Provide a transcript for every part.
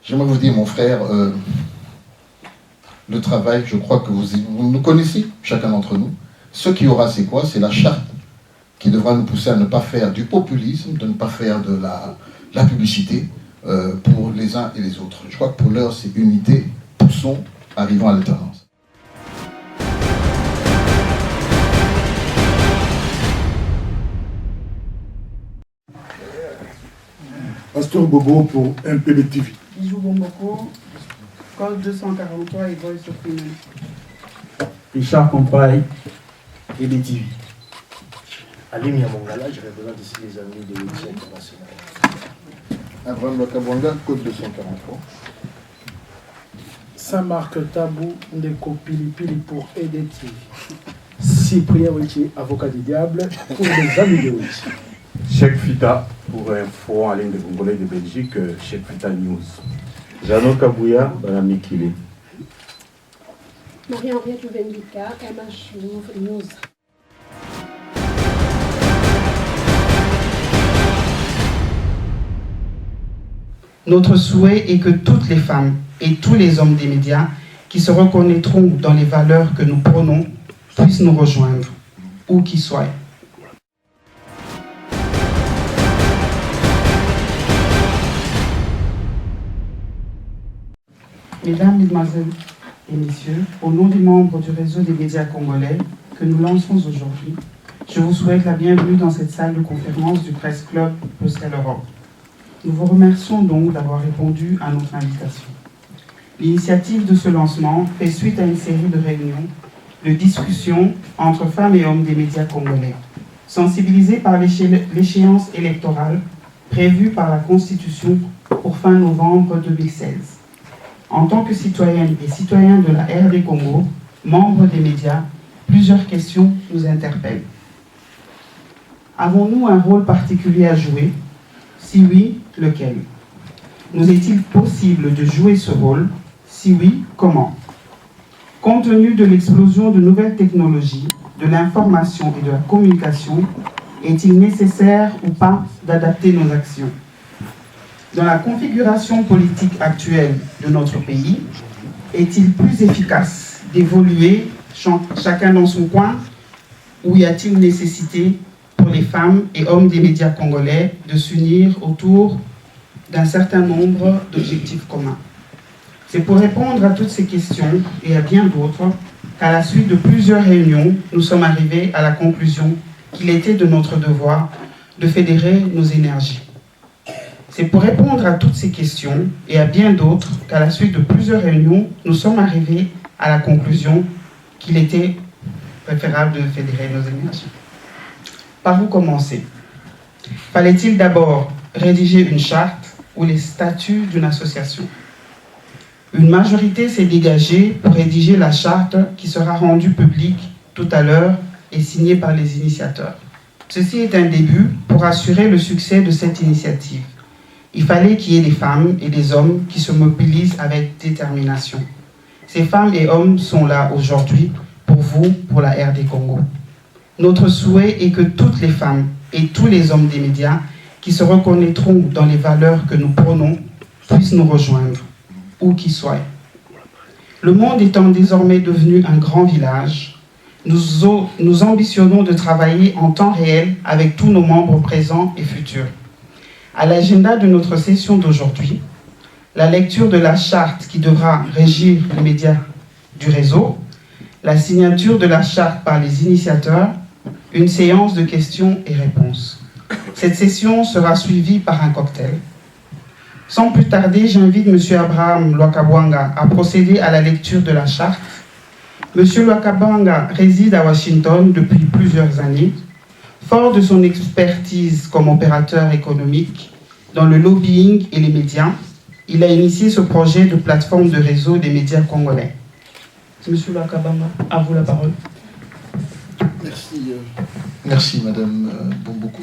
J'aimerais vous dire, mon frère, le travail, je crois que vous nous connaissez, chacun d'entre nous. Ce qui aura, c'est quoi? C'est la charte qui devra nous pousser à ne pas faire du populisme, de ne pas faire de la publicité pour les uns et les autres. Je crois que pour l'heure, c'est unité. Poussons, arrivons à l'alternance. Pasteur Bobo pour MPDTV. Bijou Bomboko, code 243 et Voice of Women. Richard Compaille, EDTV. Alim Yamongala, je représente ici les amis de l'Église internationale. Abraham Lokabwanga, code 243. Saint-Marc Tabou Ndeko Pilipili pour EDTV. Cyprien Wichi, avocat du diable, pour les amis de Wichi. Cheikh Fita pour un forum en ligne de Congolais de Belgique, Cheikh Fita News. Jano Kabouya, Banamikili. Marie-Henriette Louvenduka, MH News. Notre souhait est que toutes les femmes et tous les hommes des médias qui se reconnaîtront dans les valeurs que nous prônons puissent nous rejoindre, où qu'ils soient. Mesdames, Mesdemoiselles et Messieurs, au nom des membres du réseau des médias congolais que nous lançons aujourd'hui, je vous souhaite la bienvenue dans cette salle de conférence du Presse Club Bruxelles Europe. Nous vous remercions donc d'avoir répondu à notre invitation. L'initiative de ce lancement fait suite à une série de réunions, de discussions entre femmes et hommes des médias congolais, sensibilisés par l'échéance électorale prévue par la Constitution pour fin novembre 2016. En tant que citoyennes et citoyens de la RD Congo, membres des médias, plusieurs questions nous interpellent. Avons-nous un rôle particulier à jouer? Si oui, lequel? Nous est-il possible de jouer ce rôle? Si oui, comment? Compte tenu de l'explosion de nouvelles technologies, de l'information et de la communication, est-il nécessaire ou pas d'adapter nos actions? Dans la configuration politique actuelle de notre pays, est-il plus efficace d'évoluer chacun dans son coin, ou y a-t-il nécessité pour les femmes et hommes des médias congolais de s'unir autour d'un certain nombre d'objectifs communs? C'est pour répondre à toutes ces questions et à bien d'autres qu'à la suite de plusieurs réunions, nous sommes arrivés à la conclusion qu'il était de notre devoir de fédérer nos énergies. C'est pour répondre à toutes ces questions et à bien d'autres qu'à la suite de plusieurs réunions, nous sommes arrivés à la conclusion qu'il était préférable de fédérer nos énergies. Par où commencer? Fallait-il d'abord rédiger une charte ou les statuts d'une association? Une majorité s'est dégagée pour rédiger la charte qui sera rendue publique tout à l'heure et signée par les initiateurs. Ceci est un début pour assurer le succès de cette initiative. Il fallait qu'il y ait des femmes et des hommes qui se mobilisent avec détermination. Ces femmes et hommes sont là aujourd'hui pour vous, pour la RD Congo. Notre souhait est que toutes les femmes et tous les hommes des médias qui se reconnaîtront dans les valeurs que nous prônons puissent nous rejoindre, où qu'ils soient. Le monde étant désormais devenu un grand village, nous ambitionnons de travailler en temps réel avec tous nos membres présents et futurs. À l'agenda de notre session d'aujourd'hui, la lecture de la charte qui devra régir les médias du réseau, la signature de la charte par les initiateurs, une séance de questions et réponses. Cette session sera suivie par un cocktail. Sans plus tarder, j'invite M. Abraham Lwakabwanga à procéder à la lecture de la charte. M. Lwakabwanga réside à Washington depuis plusieurs années. Fort de son expertise comme opérateur économique dans le lobbying et les médias, il a initié ce projet de plateforme de réseau des médias congolais. Monsieur Lwakabwanga, à vous la parole. Merci Madame Bomboko.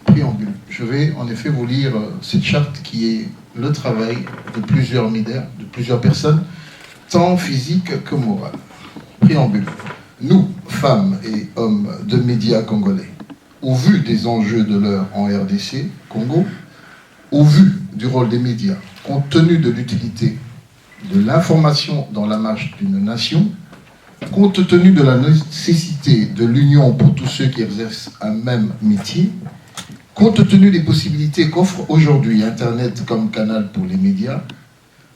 Préambule. Je vais en effet vous lire cette charte qui est le travail de plusieurs médias, de plusieurs personnes, tant physiques que morales. Préambule. Nous, femmes et hommes de médias congolais, au vu des enjeux de l'heure en RDC, Congo, Au vu du rôle des médias, compte tenu de l'utilité de l'information dans la marche d'une nation, compte tenu de la nécessité de l'union pour tous ceux qui exercent un même métier, compte tenu des possibilités qu'offre aujourd'hui Internet comme canal pour les médias,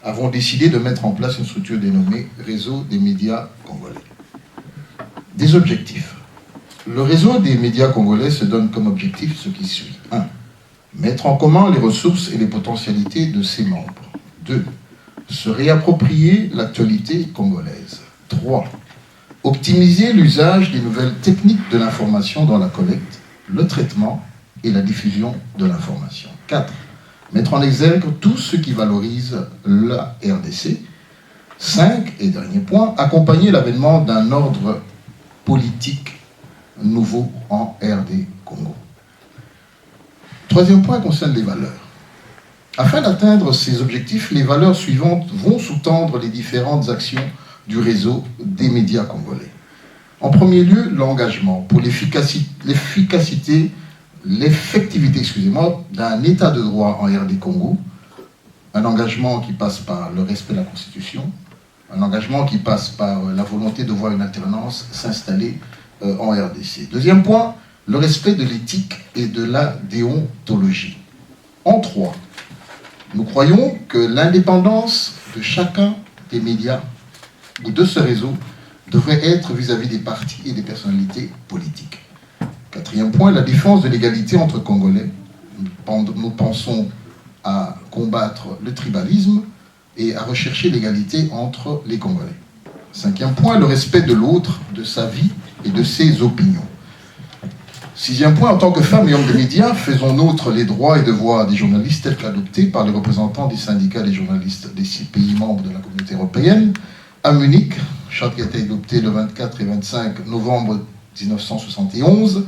avons décidé de mettre en place une structure dénommée Réseau des médias congolais. Des objectifs. Le réseau des médias congolais se donne comme objectif ce qui suit. 1. Mettre en commun les ressources et les potentialités de ses membres. 2. Se réapproprier l'actualité congolaise. 3. Optimiser l'usage des nouvelles techniques de l'information dans la collecte, le traitement et la diffusion de l'information. 4. Mettre en exergue tout ce qui valorise la RDC. 5. Et dernier point, accompagner l'avènement d'un ordre politique nouveau en RD Congo. Troisième point concerne les valeurs. Afin d'atteindre ces objectifs, les valeurs suivantes vont sous-tendre les différentes actions du réseau des médias congolais. En premier lieu, l'engagement pour l'effectivité d'un état de droit en RD Congo, un engagement qui passe par le respect de la Constitution, un engagement qui passe par la volonté de voir une alternance s'installer en RDC. Deuxième point, le respect de l'éthique et de la déontologie. En 3, nous croyons que l'indépendance de chacun des médias ou de ce réseau devrait être vis-à-vis des partis et des personnalités politiques. 4e point, la défense de l'égalité entre Congolais. Nous pensons à combattre le tribalisme et à rechercher l'égalité entre les Congolais. 5e point, le respect de l'autre, de sa vie et de ses opinions. 6e point, en tant que femmes et hommes des médias, faisons nôtres les droits et devoirs des journalistes tels qu'adoptés par les représentants des syndicats des journalistes des 6 pays membres de la communauté européenne à Munich, charte qui a été adoptée le 24 et 25 novembre 1971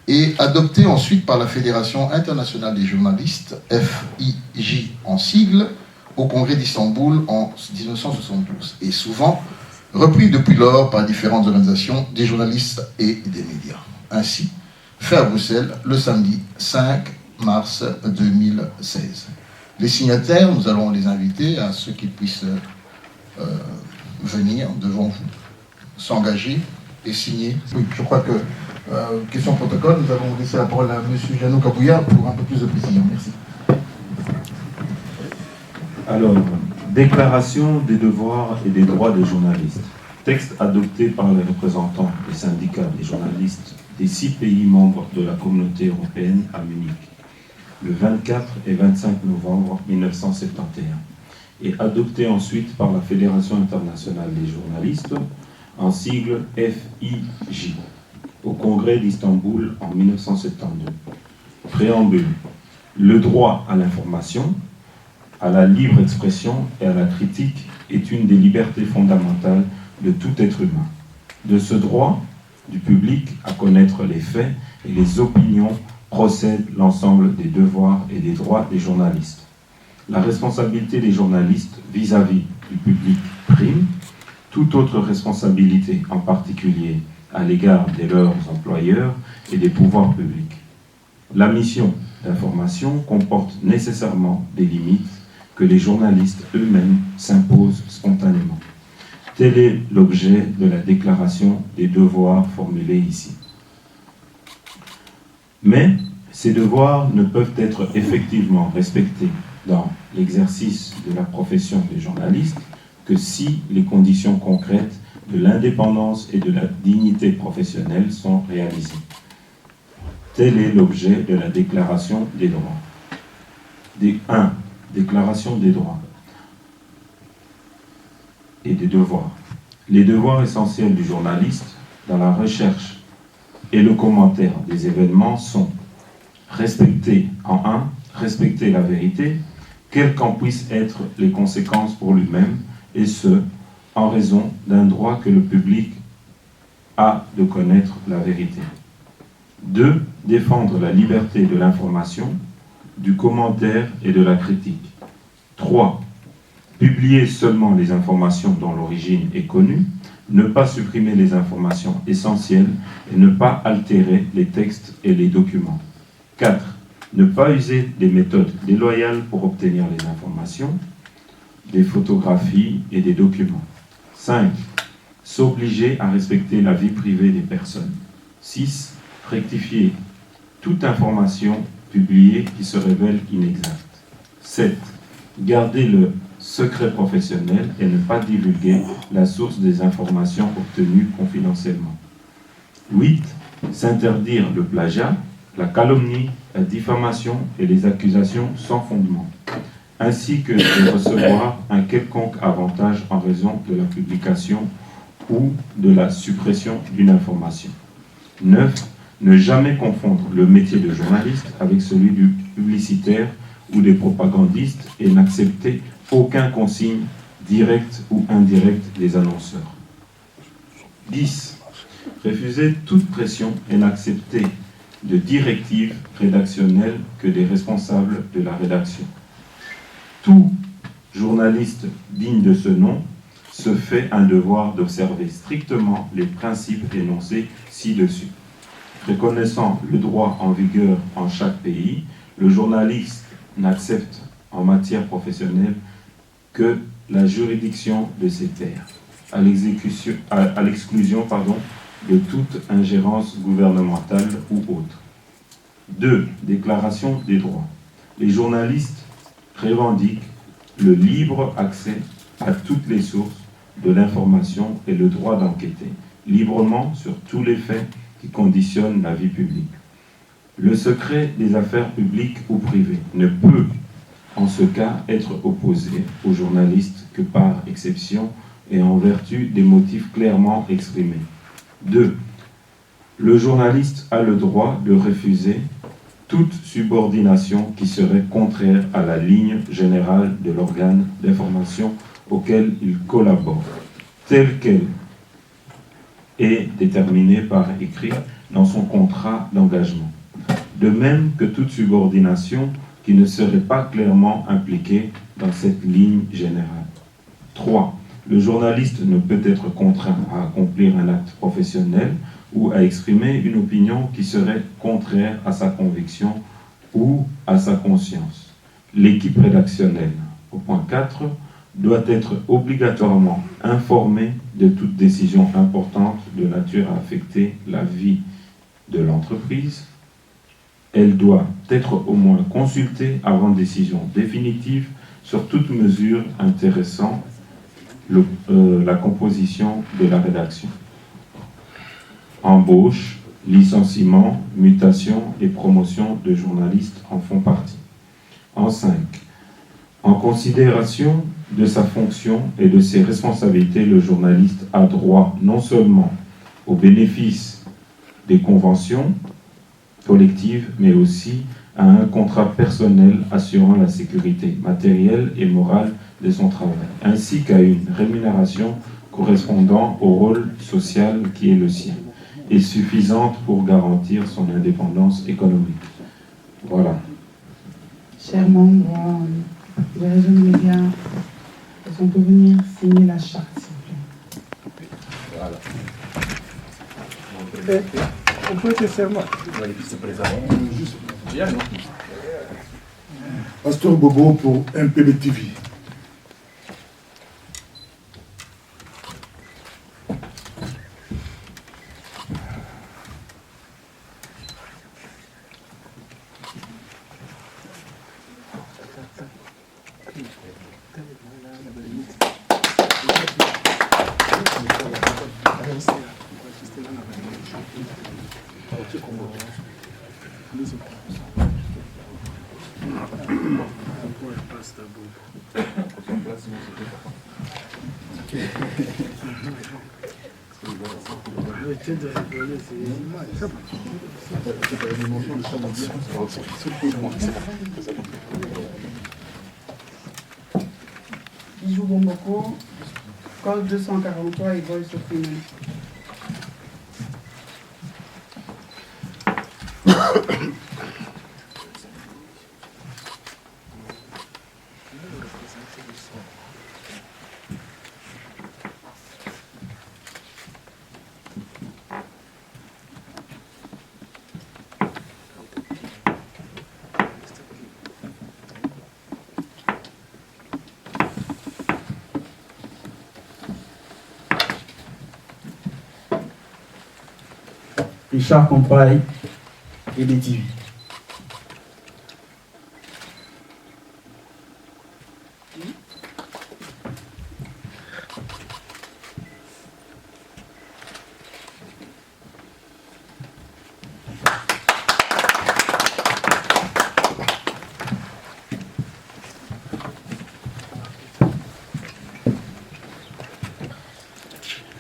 et adoptée ensuite par la Fédération internationale des journalistes, FIJ en sigle, au congrès d'Istanbul en 1972 et souvent repris depuis lors par différentes organisations des journalistes et des médias. Ainsi, fait à Bruxelles le samedi 5 mars 2016. Les signataires, nous allons les inviter à ceux qui puissent venir devant vous, s'engager et signer. Oui, je crois que, question protocole, nous allons laisser la parole à M. Janou Kabouya pour un peu plus de précision. Merci. Alors, déclaration des devoirs et des droits des journalistes. Texte adopté par les représentants des syndicats des journalistes des 6 pays membres de la communauté européenne à Munich, le 24 et 25 novembre 1971, et adopté ensuite par la Fédération internationale des journalistes, en sigle FIJ, au congrès d'Istanbul en 1972. Préambule. Le droit à l'information, à la libre expression et à la critique est une des libertés fondamentales de tout être humain. De ce droit du public à connaître les faits et les opinions procède l'ensemble des devoirs et des droits des journalistes. La responsabilité des journalistes vis-à-vis du public prime toute autre responsabilité, en particulier à l'égard de leurs employeurs et des pouvoirs publics. La mission d'information comporte nécessairement des limites que les journalistes eux-mêmes s'imposent spontanément. Tel est l'objet de la déclaration des devoirs formulée ici. Mais ces devoirs ne peuvent être effectivement respectés dans l'exercice de la profession de journaliste que si les conditions concrètes de l'indépendance et de la dignité professionnelle sont réalisées. Tel est l'objet de la déclaration des droits. 1. Déclaration des droits et des devoirs. Les devoirs essentiels du journaliste dans la recherche et le commentaire des événements sont respecter respecter la vérité, quelles qu'en puissent être les conséquences pour lui-même, et ce, en raison d'un droit que le public a de connaître la vérité. 2. Défendre la liberté de l'information, du commentaire et de la critique. 3. Publier seulement les informations dont l'origine est connue, ne pas supprimer les informations essentielles et ne pas altérer les textes et les documents. 4. Ne pas user des méthodes déloyales pour obtenir les informations, des photographies et des documents. 5. S'obliger à respecter la vie privée des personnes. 6. Rectifier toute information publiée qui se révèle inexacte. 7. Garder le secret professionnel et ne pas divulguer la source des informations obtenues confidentiellement. 8. S'interdire le plagiat, la calomnie, la diffamation et les accusations sans fondement, ainsi que de recevoir un quelconque avantage en raison de la publication ou de la suppression d'une information. 9. Ne jamais confondre le métier de journaliste avec celui du publicitaire ou des propagandistes et n'accepter aucun consigne direct ou indirect des annonceurs. 10. Refuser toute pression et n'accepter de directives rédactionnelles que des responsables de la rédaction. Tout journaliste digne de ce nom se fait un devoir d'observer strictement les principes énoncés ci-dessus. Reconnaissant le droit en vigueur en chaque pays, le journaliste n'accepte en matière professionnelle que la juridiction de ses pairs, à l'exclusion de toute ingérence gouvernementale ou autre. 2. Déclaration des droits. Les journalistes revendiquent le libre accès à toutes les sources de l'information et le droit d'enquêter librement sur tous les faits qui conditionnent la vie publique. Le secret des affaires publiques ou privées ne peut, en ce cas, être opposé aux journalistes que par exception et en vertu des motifs clairement exprimés. 2. Le journaliste a le droit de refuser toute subordination qui serait contraire à la ligne générale de l'organe d'information auquel il collabore, telle qu'elle est déterminée par écrit dans son contrat d'engagement. De même que toute subordination qui ne serait pas clairement impliquée dans cette ligne générale. 3. Le journaliste ne peut être contraint à accomplir un acte professionnel ou à exprimer une opinion qui serait contraire à sa conviction ou à sa conscience. L'équipe rédactionnelle, au point 4, doit être obligatoirement informée de toute décision importante de nature à affecter la vie de l'entreprise. Elle doit être au moins consultée avant décision définitive sur toute mesure intéressant la composition de la rédaction. Embauche, licenciement, mutation et promotion de journalistes en font partie. En 5. En considération de sa fonction et de ses responsabilités, le journaliste a droit non seulement au bénéfice des conventions collectives, mais aussi à un contrat personnel assurant la sécurité matérielle et morale de son travail, ainsi qu'à une rémunération correspondant au rôle social qui est le sien, et suffisante pour garantir son indépendance économique. Voilà. Chers membres de la région de médias, est-ce qu'on peut venir signer la charte, s'il vous plaît? Voilà. On peut te serment. Oui, vice-président. Pasteur Bobo pour MPB TV. Bijou Bomboko, code 243 et Voice of Women. Richard Compaille, EDTV.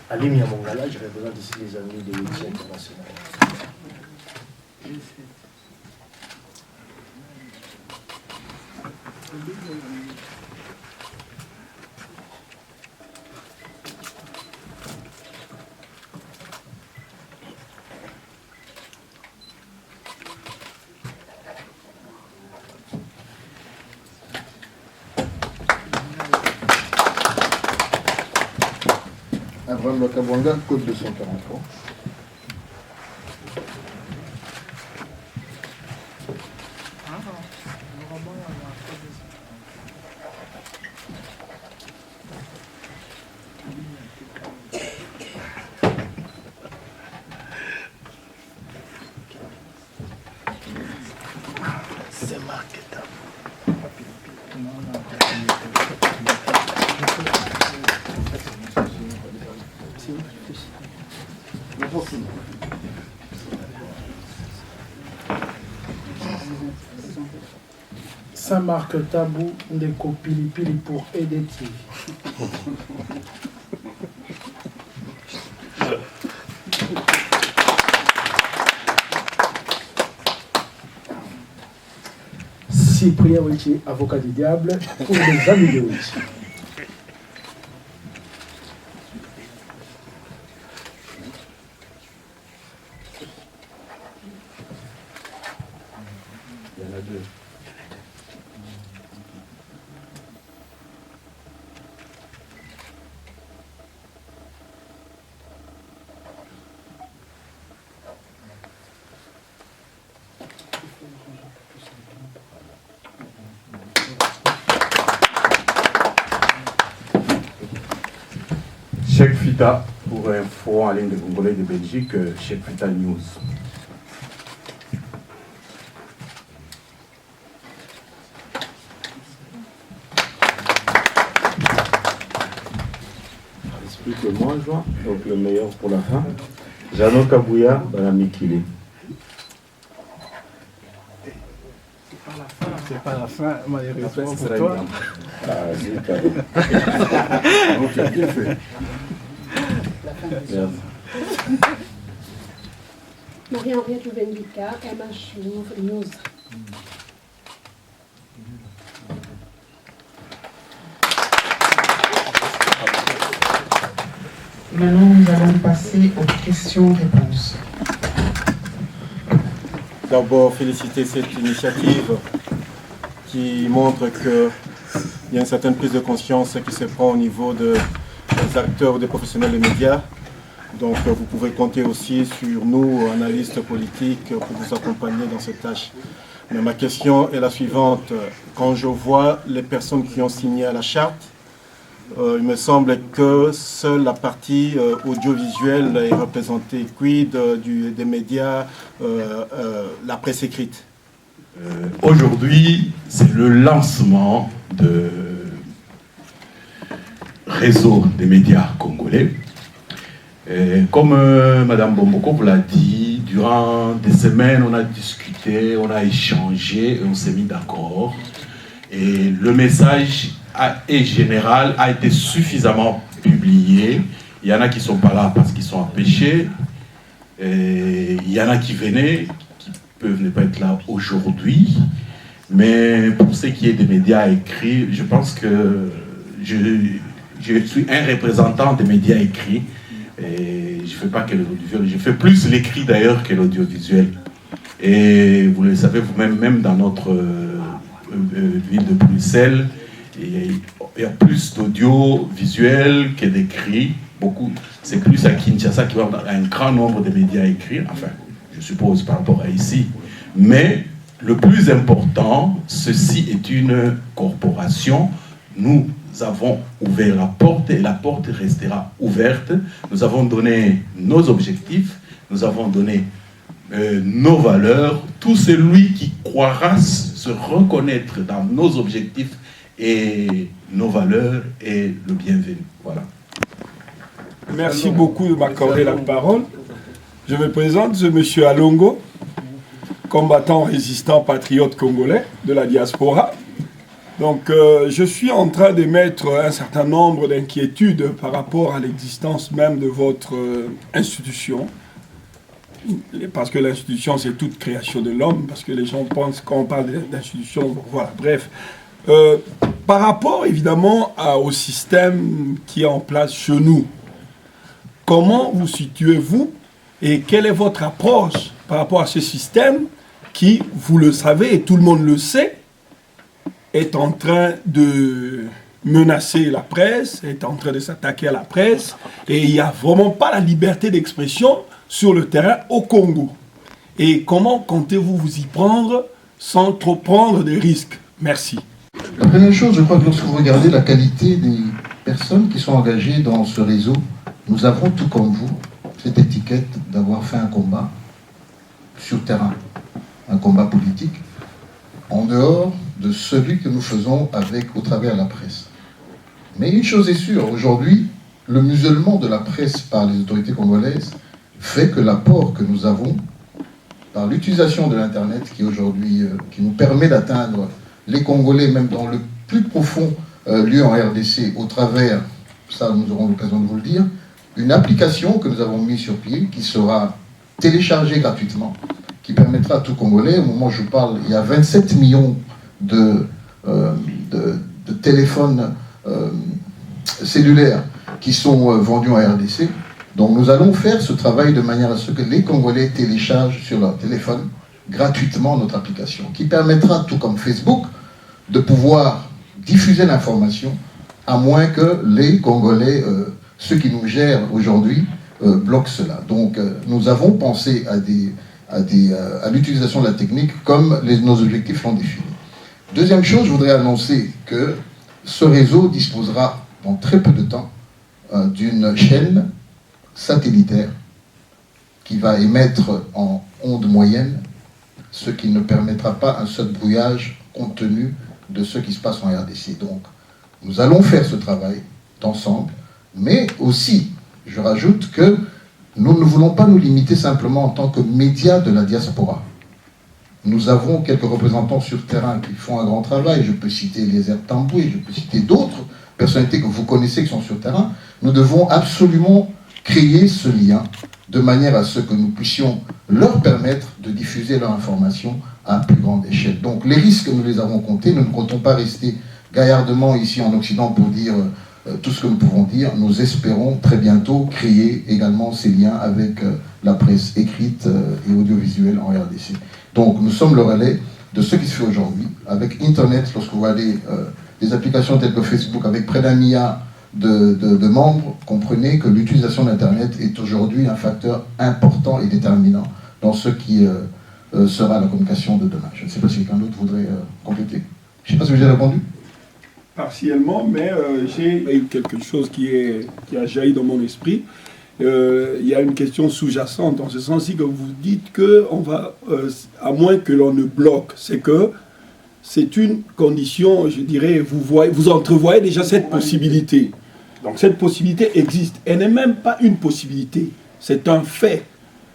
Alim Yamongala, je représente ici les amis de l'Église internationale. Abraham Lokabwanga, code 243. C'est marqué. Saint-Marc Tabou Ndeko Pilipili pour EDTV. Cyprien Witi, avocat du diable, pour les amis de Witi. Il y en a deux. Cheikh Fita pour un forum en ligne de Congolais de Belgique, Cheikh Fita News. Explique-moi, Joie. Donc le meilleur pour la fin. Jano Kabouya, Balamikili. C'est pas la fin, malheureusement pour toi. Ah, c'est carré. Donc, tu as bien fait. Merci. Marie-Henriette Louvenduka, MH News. Maintenant, nous allons passer aux questions-réponses. D'abord, féliciter cette initiative qui montre qu'il y a une certaine prise de conscience qui se prend au niveau des acteurs ou des professionnels des médias. Donc, vous pouvez compter aussi sur nous, analystes politiques, pour vous accompagner dans cette tâche. Mais ma question est la suivante. Quand je vois les personnes qui ont signé à la charte, il me semble que seule la partie audiovisuelle est représentée. Quid des médias, la presse écrite? Aujourd'hui, c'est le lancement de réseau des médias congolais. Et comme Madame Bomboko vous l'a dit, durant des semaines, on a discuté, on a échangé et on s'est mis d'accord. Et le message est général, a été suffisamment publié. Il y en a qui ne sont pas là parce qu'ils sont empêchés. Et il y en a qui venaient, qui peuvent ne pas être là aujourd'hui. Mais pour ce qui est des médias écrits, je pense que je suis un représentant des médias écrits. Et je ne fais pas que l'audiovisuel, je fais plus l'écrit d'ailleurs que l'audiovisuel. Et vous le savez vous-même, même dans notre ville de Bruxelles, il y a plus d'audiovisuel que d'écrit. Beaucoup, c'est plus à Kinshasa qu'il y a un grand nombre de médias écrits, enfin, je suppose par rapport à ici. Mais le plus important, ceci est une corporation. Nous avons ouvert la porte et la porte restera ouverte. Nous avons donné nos objectifs, nous avons donné nos valeurs. Tout celui qui croira se reconnaître dans nos objectifs et nos valeurs est le bienvenu. Voilà. Merci beaucoup de m'accorder la parole. Je me présente, je suis M. Alongo, combattant résistant patriote congolais de la diaspora. Donc je suis en train d'émettre un certain nombre d'inquiétudes par rapport à l'existence même de votre institution. Parce que l'institution, c'est toute création de l'homme, parce que les gens pensent quand on parle d'institution, voilà, bref. Par rapport évidemment au système qui est en place chez nous, comment vous situez-vous et quelle est votre approche par rapport à ce système qui, vous le savez et tout le monde le sait, est en train de menacer la presse, est en train de s'attaquer à la presse, et il n'y a vraiment pas la liberté d'expression sur le terrain au Congo. Et comment comptez-vous vous y prendre sans trop prendre de risques? Merci. La première chose, je crois que lorsque vous regardez la qualité des personnes qui sont engagées dans ce réseau, nous avons tout comme vous cette étiquette d'avoir fait un combat sur terrain, un combat politique, en dehors de celui que nous faisons au travers de la presse. Mais une chose est sûre, aujourd'hui, le musulman de la presse par les autorités congolaises fait que l'apport que nous avons par l'utilisation de l'Internet qui aujourd'hui qui nous permet d'atteindre les Congolais, même dans le plus profond lieu en RDC, au travers, ça nous aurons l'occasion de vous le dire, une application que nous avons mise sur pied, qui sera téléchargée gratuitement, qui permettra à tout Congolais, au moment où je parle, il y a 27 millions de téléphones cellulaires qui sont vendus en RDC. Donc nous allons faire ce travail de manière à ce que les Congolais téléchargent sur leur téléphone gratuitement notre application, qui permettra, tout comme Facebook, de pouvoir diffuser l'information, à moins que les Congolais, ceux qui nous gèrent aujourd'hui, bloquent cela. Donc nous avons pensé à l'utilisation de la technique comme nos objectifs l'ont défini. Deuxième chose, je voudrais annoncer que ce réseau disposera dans très peu de temps d'une chaîne satellitaire qui va émettre en onde moyenne, ce qui ne permettra pas un seul brouillage compte tenu de ce qui se passe en RDC. Donc, nous allons faire ce travail d'ensemble, mais aussi, je rajoute que nous ne voulons pas nous limiter simplement en tant que médias de la diaspora. Nous avons quelques représentants sur le terrain qui font un grand travail. Je peux citer Eliezer Tamboué, je peux citer d'autres personnalités que vous connaissez qui sont sur le terrain. Nous devons absolument créer ce lien de manière à ce que nous puissions leur permettre de diffuser leur information à plus grande échelle. Donc les risques, nous les avons comptés. Nous ne comptons pas rester gaillardement ici en Occident pour dire tout ce que nous pouvons dire. Nous espérons très bientôt créer également ces liens avec la presse écrite et audiovisuelle en RDC. Donc nous sommes le relais de ce qui se fait aujourd'hui. Avec Internet, lorsque vous regardez des applications telles que Facebook, avec près d'1 milliard de membres, comprenez que l'utilisation d'Internet est aujourd'hui un facteur important et déterminant dans ce qui sera la communication de demain. Je ne sais pas si quelqu'un d'autre voudrait compléter. Je ne sais pas si j'ai répondu. Partiellement, mais j'ai eu quelque chose qui a jailli dans mon esprit. Il y a une question sous-jacente, dans ce sens-ci que vous dites qu'on va, à moins que l'on ne bloque, c'est que c'est une condition, je dirais, vous entrevoyez déjà cette possibilité. Donc cette possibilité existe. Elle n'est même pas une possibilité, c'est un fait.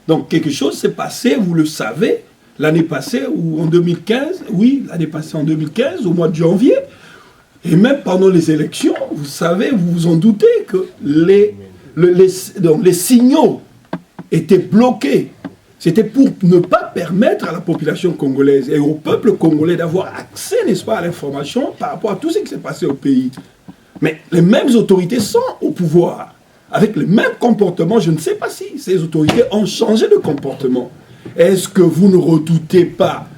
Donc quelque chose s'est passé, vous le savez, l'année passée, ou en 2015, oui, l'année passée en 2015, au mois de janvier, et même pendant les élections, vous savez, vous vous en doutez que les signaux étaient bloqués. C'était pour ne pas permettre à la population congolaise et au peuple congolais d'avoir accès, n'est-ce pas, à l'information par rapport à tout ce qui s'est passé au pays. Mais les mêmes autorités sont au pouvoir, avec les mêmes comportements. Je ne sais pas si ces autorités ont changé de comportement. Est-ce que vous ne redoutez pas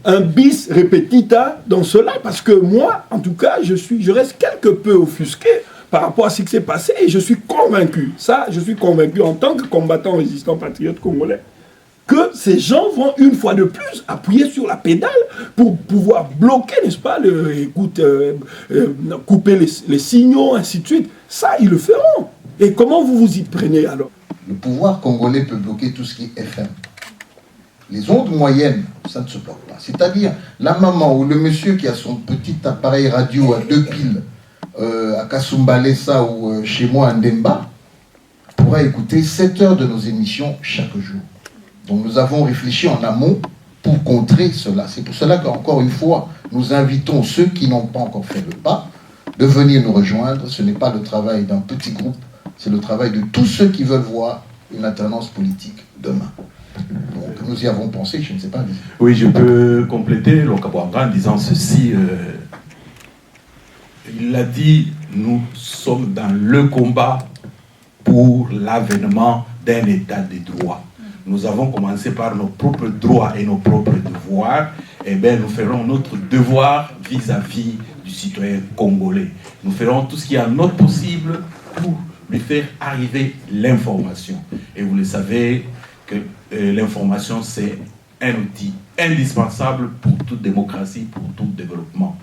un bis repetita dans cela? Parce que moi, en tout cas, je reste quelque peu offusqué par rapport à ce qui s'est passé et je suis convaincu, je suis convaincu en tant que combattant résistant patriote congolais, que ces gens vont une fois de plus appuyer sur la pédale pour pouvoir bloquer, n'est-ce pas, couper les signaux, ainsi de suite. Ça, ils le feront. Et comment vous vous y prenez alors? Le pouvoir congolais peut bloquer tout ce qui est FM. Les ondes moyennes, ça ne se bloque pas. C'est-à-dire, la maman ou le monsieur qui a son petit appareil radio à 2 piles à Kasumbalesa ou chez moi à Ndemba pourra écouter 7 heures de nos émissions chaque jour. Donc nous avons réfléchi en amont pour contrer cela. C'est pour cela qu'encore une fois, nous invitons ceux qui n'ont pas encore fait le pas de venir nous rejoindre. Ce n'est pas le travail d'un petit groupe, c'est le travail de tous ceux qui veulent voir une alternance politique demain. Donc nous y avons pensé, je ne sais pas. Oui, je peux compléter le Kabouanga en disant ceci. Il l'a dit, nous sommes dans le combat pour l'avènement d'un état de droit. Nous avons commencé par nos propres droits et nos propres devoirs. Eh bien, nous ferons notre devoir vis-à-vis du citoyen congolais. Nous ferons tout ce qui est à notre possible pour lui faire arriver l'information. Et vous le savez que l'information, c'est un outil indispensable pour toute démocratie, pour tout développement.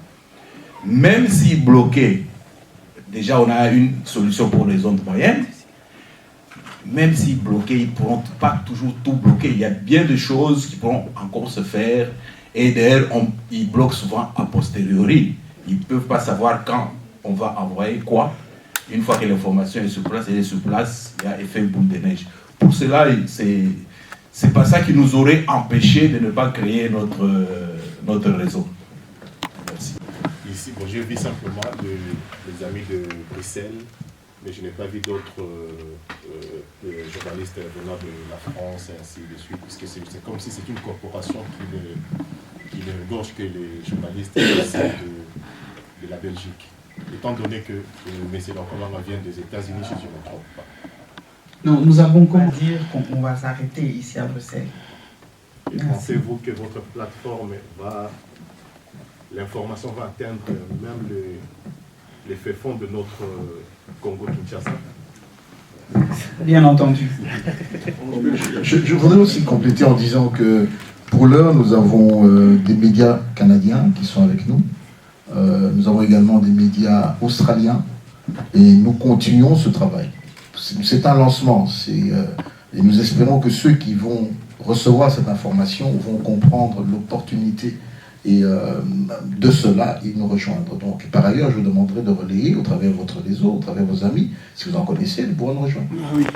Même si bloqué, déjà on a une solution pour les ondes moyennes, même si bloqué, ils ne pourront pas toujours tout bloquer. Il y a bien de choses qui pourront encore se faire. Et d'ailleurs, ils bloquent souvent a posteriori. Ils ne peuvent pas savoir quand on va envoyer quoi. Une fois que l'information est sur place, elle est sur place, il y a effet boule de neige. Pour cela, c'est pas ça qui nous aurait empêché de ne pas créer notre réseau. Merci. Ici, bon, j'ai vu simplement les amis de Bruxelles, mais je n'ai pas vu d'autres journalistes venant de la France et ainsi de suite, puisque c'est comme si c'est une corporation qui ne gorge que les journalistes de la Belgique. Étant donné que M. Lankomama vient des États-Unis, si je ne me trompe pas. Non, nous avons comment dire qu'on va s'arrêter ici à Bruxelles. Et pensez-vous que votre plateforme l'information va atteindre même les faits fonds de notre Congo-Kinshasa? Bien entendu. Je voudrais aussi compléter en disant que pour l'heure, nous avons des médias canadiens qui sont avec nous. Nous avons également des médias australiens et nous continuons ce travail. C'est un lancement et nous espérons que ceux qui vont recevoir cette information vont comprendre l'opportunité et de cela, ils nous rejoindront. Donc, par ailleurs, je vous demanderai de relayer au travers de votre réseau, au travers de vos amis, si vous en connaissez, de pouvoir nous rejoindre. Oui,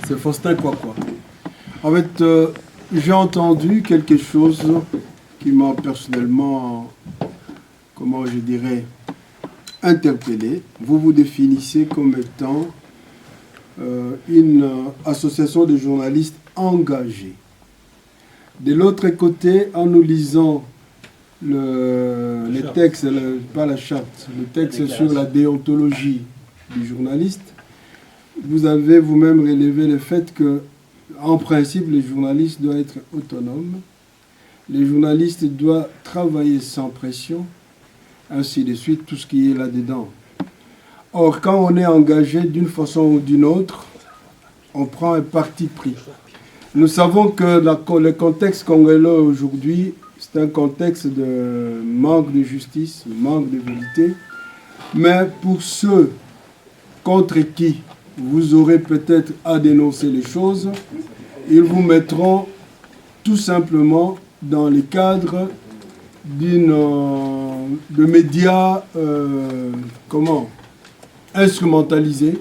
c'est Faustin Kwakwa. En fait, j'ai entendu quelque chose qui m'a personnellement, comment je dirais, interpellé. Vous vous définissez comme étant une association de journalistes engagés. De l'autre côté, en nous lisant les textes, pas la charte, le texte sur la déontologie du journaliste, vous avez vous-même relevé le fait que, en principe, les journalistes doivent être autonomes, les journalistes doivent travailler sans pression, ainsi de suite, tout ce qui est là-dedans. Or, quand on est engagé d'une façon ou d'une autre, on prend un parti pris. Nous savons que le contexte congolais aujourd'hui, c'est un contexte de manque de justice, manque de vérité. Mais pour ceux contre qui vous aurez peut-être à dénoncer les choses, ils vous mettront tout simplement dans le cadre de médias instrumentalisés,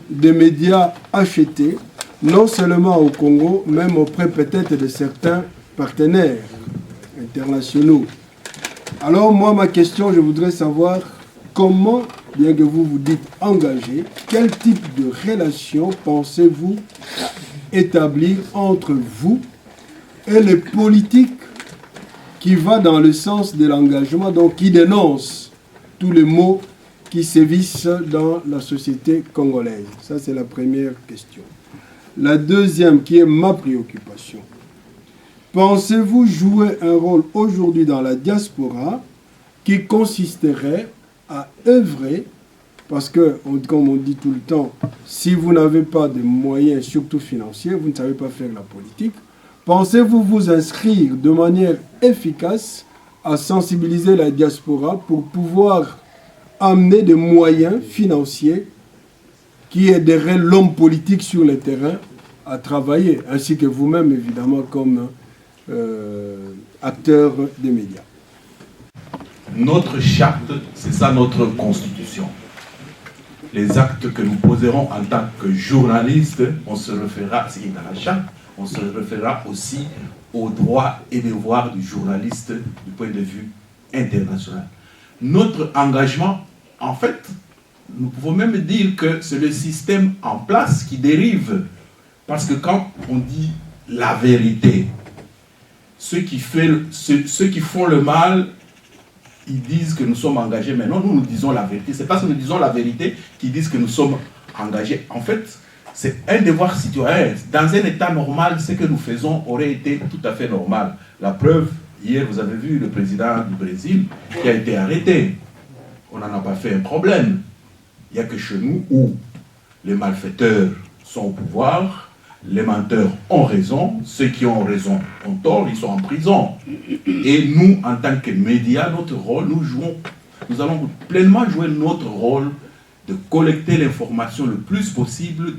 des médias achetés, non seulement au Congo, même auprès peut-être de certains partenaires internationaux. Alors moi, ma question, je voudrais savoir comment, bien que vous vous dites engagé, quel type de relation pensez-vous établir entre vous et les politiques qui va dans le sens de l'engagement, donc qui dénonce tous les maux qui sévissent dans la société congolaise. Ça, c'est la première question. La deuxième, qui est ma préoccupation. Pensez-vous jouer un rôle aujourd'hui dans la diaspora qui consisterait à œuvrer, parce que, comme on dit tout le temps, si vous n'avez pas de moyens, surtout financiers, vous ne savez pas faire la politique. Pensez-vous vous inscrire de manière efficace à sensibiliser la diaspora pour pouvoir amener des moyens financiers qui aideraient l'homme politique sur le terrain à travailler, ainsi que vous-même, évidemment, comme acteurs des médias. Notre charte, c'est ça notre constitution. Les actes que nous poserons en tant que journalistes, on se référera, ce qui est dans la charte, on se référera aussi aux droits et devoirs du journaliste du point de vue international. Notre engagement, en fait, nous pouvons même dire que c'est le système en place qui dérive. Parce que quand on dit la vérité, ceux qui font le mal, ils disent que nous sommes engagés. Mais non, nous disons la vérité. C'est parce que nous disons la vérité qu'ils disent que nous sommes engagés. En fait, c'est un devoir citoyen. Dans un état normal, ce que nous faisons aurait été tout à fait normal. La preuve, hier, vous avez vu le président du Brésil qui a été arrêté. On n'en a pas fait un problème. Il n'y a que chez nous où les malfaiteurs sont au pouvoir, les menteurs ont raison, ceux qui ont raison ont tort, ils sont en prison. Et nous, en tant que médias, notre rôle, nous allons pleinement jouer notre rôle de collecter l'information le plus possible,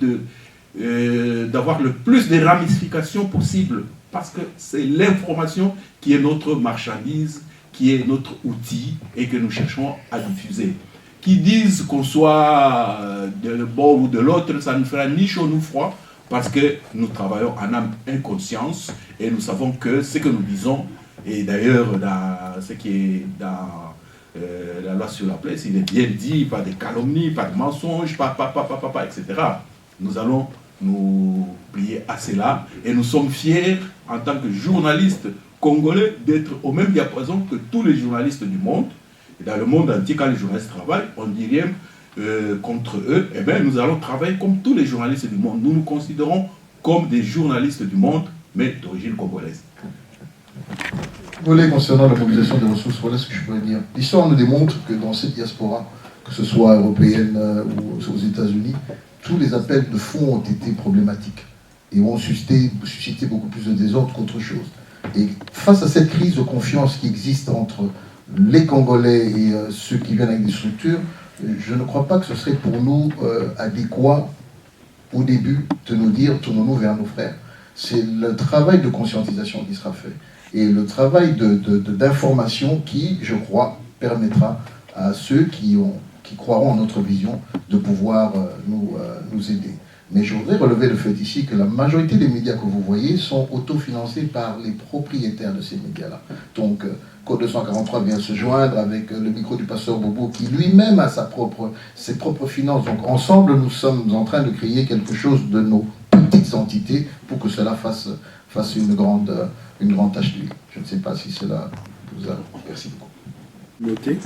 d'avoir le plus de ramifications possible, parce que c'est l'information qui est notre marchandise, qui est notre outil et que nous cherchons à diffuser. Qui disent qu'on soit de bord ou de l'autre, ça ne fera ni chaud ni froid, parce que nous travaillons en âme et conscience et nous savons que ce que nous disons, et d'ailleurs dans ce qui est dans la loi sur la presse, il est bien dit, pas de calomnie, pas de mensonges, etc. Nous allons nous plier à cela et nous sommes fiers en tant que journalistes congolais d'être au même diapason que tous les journalistes du monde. Et dans le monde entier, quand les journalistes travaillent, on ne dit rien contre eux. Eh bien, nous allons travailler comme tous les journalistes du monde. Nous nous considérons comme des journalistes du monde, mais d'origine congolaise. Concernant la mobilisation des ressources, voilà ce que je pourrais dire. L'histoire nous démontre que dans cette diaspora, que ce soit européenne ou aux États-Unis, tous les appels de fonds ont été problématiques et ont suscité beaucoup plus de désordre qu'autre chose. Et face à cette crise de confiance qui existe entre les Congolais et ceux qui viennent avec des structures, je ne crois pas que ce serait pour nous adéquat au début de nous dire tournons-nous vers nos frères. C'est le travail de conscientisation qui sera fait et le travail d'information qui, je crois, permettra à ceux qui croiront en notre vision de pouvoir nous aider. Mais je voudrais relever le fait ici que la majorité des médias que vous voyez sont autofinancés par les propriétaires de ces médias-là. Donc, Code 243 vient se joindre avec le micro du pasteur Bobo qui lui-même a ses propres finances. Donc, ensemble, nous sommes en train de créer quelque chose de nos petites entités pour que cela fasse une grande tâche d'huile. Je ne sais pas si cela vous a... Merci beaucoup. Noté.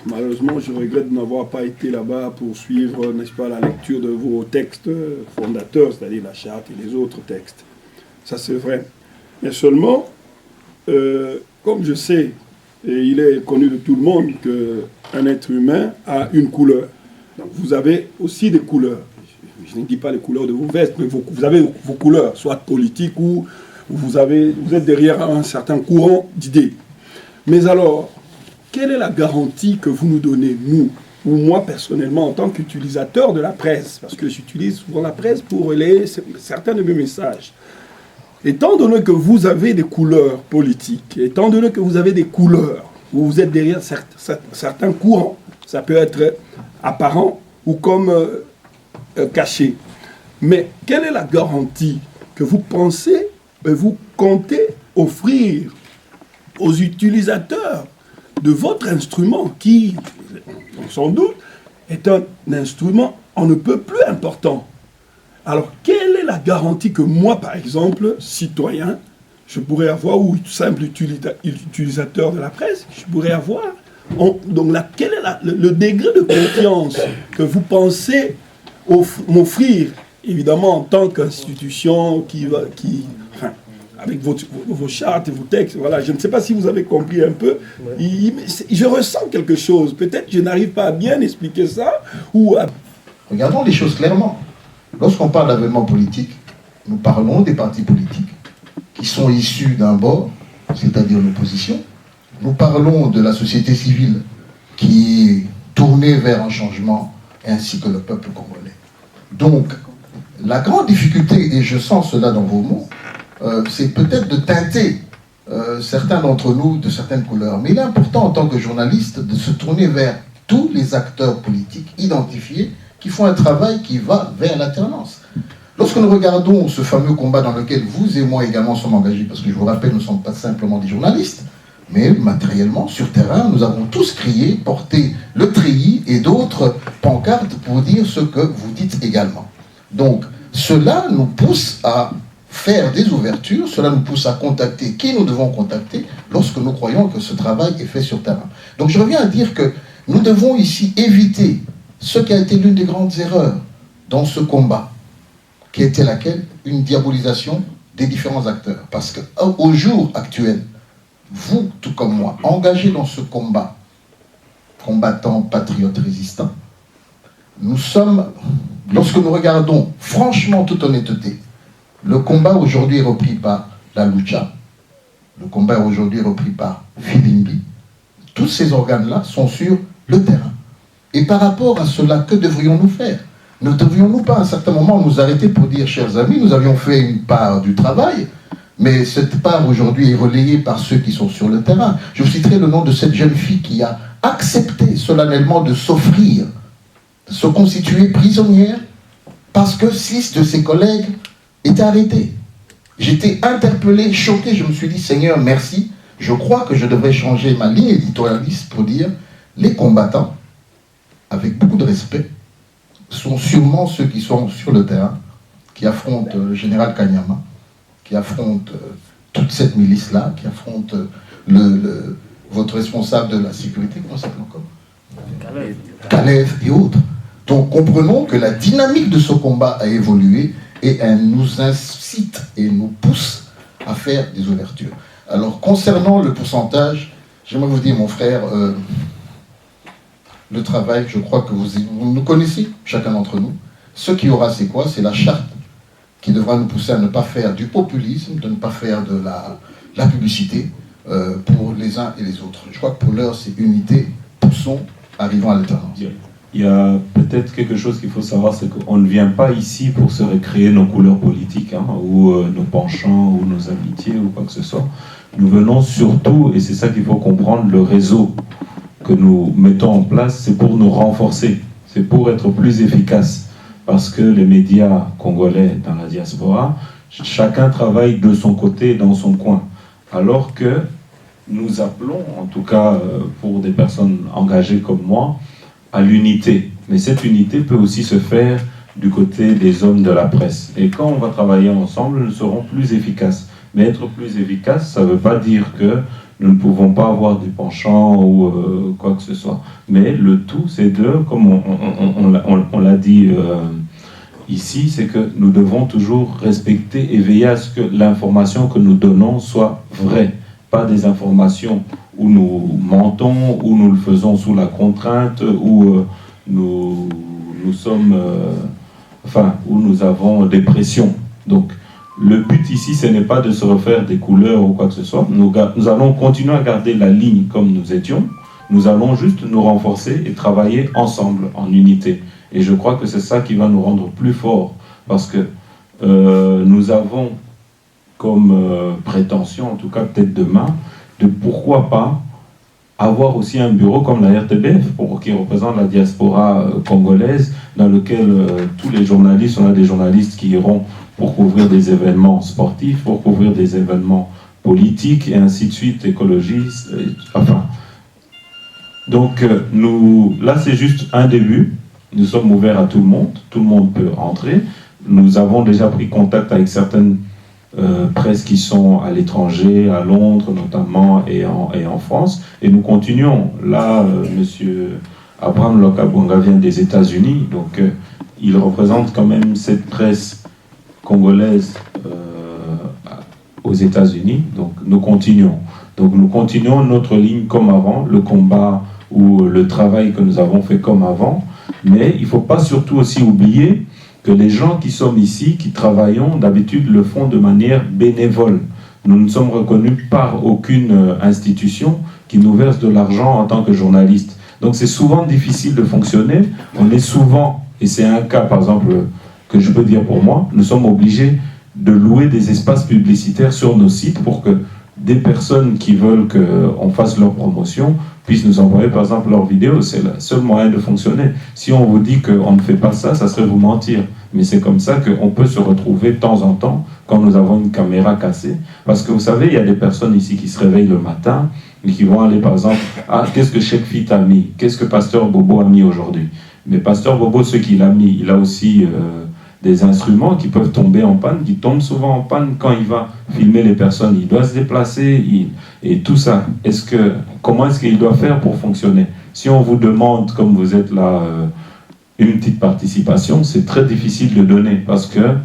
Malheureusement, je regrette de n'avoir pas été là-bas pour suivre, n'est-ce pas, la lecture de vos textes fondateurs, c'est-à-dire la charte et les autres textes. Ça, c'est vrai. Mais seulement, comme je sais, et il est connu de tout le monde, qu'un être humain a une couleur. Donc, vous avez aussi des couleurs. Je ne dis pas les couleurs de vos vestes, mais vous avez vos couleurs, soit politiques ou vous êtes derrière un certain courant d'idées. Mais alors, quelle est la garantie que vous nous donnez, nous, ou moi personnellement, en tant qu'utilisateur de la presse, parce que j'utilise souvent la presse pour relayer certains de mes messages. Étant donné que vous avez des couleurs politiques, étant donné que vous avez des couleurs, où vous êtes derrière certains courants, ça peut être apparent ou comme caché. Mais quelle est la garantie que vous pensez et vous comptez offrir aux utilisateurs de votre instrument qui, sans doute, est un instrument on ne peut plus important. Alors, quelle est la garantie que moi, par exemple, citoyen, je pourrais avoir, ou simple utilisateur de la presse, je pourrais avoir? Donc, quel est le degré de confiance que vous pensez m'offrir, évidemment, en tant qu'institution avec vos chartes et vos textes, voilà, je ne sais pas si vous avez compris un peu, je ressens quelque chose, peut-être je n'arrive pas à bien expliquer ça, Regardons les choses clairement. Lorsqu'on parle d'avènement politique, nous parlons des partis politiques qui sont issus d'un bord, c'est-à-dire l'opposition. Nous parlons de la société civile qui est tournée vers un changement, ainsi que le peuple congolais. Donc, la grande difficulté, et je sens cela dans vos mots, c'est peut-être de teinter certains d'entre nous de certaines couleurs. Mais il est important en tant que journaliste de se tourner vers tous les acteurs politiques identifiés qui font un travail qui va vers l'alternance. Lorsque nous regardons ce fameux combat dans lequel vous et moi également sommes engagés, parce que je vous rappelle, nous ne sommes pas simplement des journalistes, mais matériellement, sur terrain, nous avons tous crié, porté le treillis et d'autres pancartes pour dire ce que vous dites également. Donc, cela nous pousse à faire des ouvertures, cela nous pousse à contacter qui nous devons contacter lorsque nous croyons que ce travail est fait sur terrain. Donc je reviens à dire que nous devons ici éviter ce qui a été l'une des grandes erreurs dans ce combat, qui était laquelle? Une diabolisation des différents acteurs. Parce qu'au jour actuel, vous, tout comme moi, engagés dans ce combat, combattants, patriotes, résistants, nous sommes, lorsque nous regardons franchement toute honnêteté, le combat aujourd'hui est repris par la Lucha, le combat aujourd'hui est repris par Filimbi. Tous ces organes-là sont sur le terrain. Et par rapport à cela, que devrions-nous faire? Ne devrions-nous pas à un certain moment nous arrêter pour dire, chers amis, nous avions fait une part du travail, mais cette part aujourd'hui est relayée par ceux qui sont sur le terrain. Je vous citerai le nom de cette jeune fille qui a accepté solennellement de s'offrir, de se constituer prisonnière, parce que 6 de ses collègues étaient arrêtés. J'étais interpellé, choqué, je me suis dit, Seigneur, merci, je crois que je devrais changer ma ligne éditorialiste pour dire, les combattants, avec beaucoup de respect, sont sûrement ceux qui sont sur le terrain, qui affrontent le général Kanyama, qui affrontent toute cette milice-là, qui affrontent votre responsable de la sécurité, comment ça s'appelle encore? Kalev et autres. Donc comprenons que la dynamique de ce combat a évolué et elle nous incite et nous pousse à faire des ouvertures. Alors concernant le pourcentage, j'aimerais vous dire, mon frère, le travail, je crois que vous nous connaissez, chacun d'entre nous. Ce qui aura, c'est quoi? C'est la charte qui devra nous pousser à ne pas faire du populisme, de ne pas faire de la publicité pour les uns et les autres. Je crois que pour l'heure, c'est unité, poussons, arrivons à l'alternance. Il y a peut-être quelque chose qu'il faut savoir, c'est qu'on ne vient pas ici pour se recréer nos couleurs politiques, ou nos penchants, ou nos amitiés, ou quoi que ce soit. Nous venons surtout, et c'est ça qu'il faut comprendre, le réseau que nous mettons en place, c'est pour nous renforcer, c'est pour être plus efficace. Parce que les médias congolais dans la diaspora, chacun travaille de son côté, dans son coin. Alors que nous appelons, en tout cas pour des personnes engagées comme moi, à l'unité. Mais cette unité peut aussi se faire du côté des hommes de la presse. Et quand on va travailler ensemble, nous serons plus efficaces. Mais être plus efficace, ça ne veut pas dire que nous ne pouvons pas avoir du penchant ou quoi que ce soit. Mais le tout, c'est de, comme on l'a dit ici, c'est que nous devons toujours respecter et veiller à ce que l'information que nous donnons soit vraie. Pas des informations où nous mentons, où nous le faisons sous la contrainte, où nous sommes, où nous avons des pressions. Donc, le but ici, ce n'est pas de se refaire des couleurs ou quoi que ce soit. Nous allons continuer à garder la ligne comme nous étions. Nous allons juste nous renforcer et travailler ensemble, en unité. Et je crois que c'est ça qui va nous rendre plus forts. Parce que nous avons comme prétention, en tout cas peut-être demain, de pourquoi pas avoir aussi un bureau comme la RTBF, qui représente la diaspora congolaise, dans lequel tous les journalistes, on a des journalistes qui iront pour couvrir des événements sportifs, pour couvrir des événements politiques, et ainsi de suite, écologistes, Donc, là, c'est juste un début. Nous sommes ouverts à tout le monde peut entrer. Nous avons déjà pris contact avec certaines presses qui sont à l'étranger, à Londres notamment, et en France. Et nous continuons. Là, monsieur Abraham Lokabonga vient des États-Unis, donc il représente quand même cette presse congolaise aux États-Unis. Donc nous continuons. Donc nous continuons notre ligne comme avant, le combat ou le travail que nous avons fait comme avant. Mais il ne faut pas surtout aussi oublier que les gens qui sommes ici, qui travaillons, d'habitude le font de manière bénévole. Nous ne sommes reconnus par aucune institution qui nous verse de l'argent en tant que journaliste. Donc c'est souvent difficile de fonctionner. On est souvent, et c'est un cas par exemple que je peux dire pour moi, nous sommes obligés de louer des espaces publicitaires sur nos sites pour que des personnes qui veulent qu'on fasse leur promotion puissent nous envoyer par exemple leurs vidéos. C'est le seul moyen de fonctionner. Si on vous dit qu'on ne fait pas ça, ça serait vous mentir. Mais c'est comme ça qu'on peut se retrouver de temps en temps quand nous avons une caméra cassée. Parce que vous savez, il y a des personnes ici qui se réveillent le matin et qui vont aller par exemple, ah, qu'est-ce que Cheikh Fit a mis? Qu'est-ce que Pasteur Bobo a mis aujourd'hui? Mais Pasteur Bobo, ce qu'il a mis, il a aussi des instruments qui peuvent tomber en panne, qui tombent souvent en panne quand il va filmer les personnes. Il doit se déplacer et tout ça. Comment est-ce qu'il doit faire pour fonctionner? Si on vous demande, comme vous êtes là, une petite participation, c'est très difficile de donner parce que,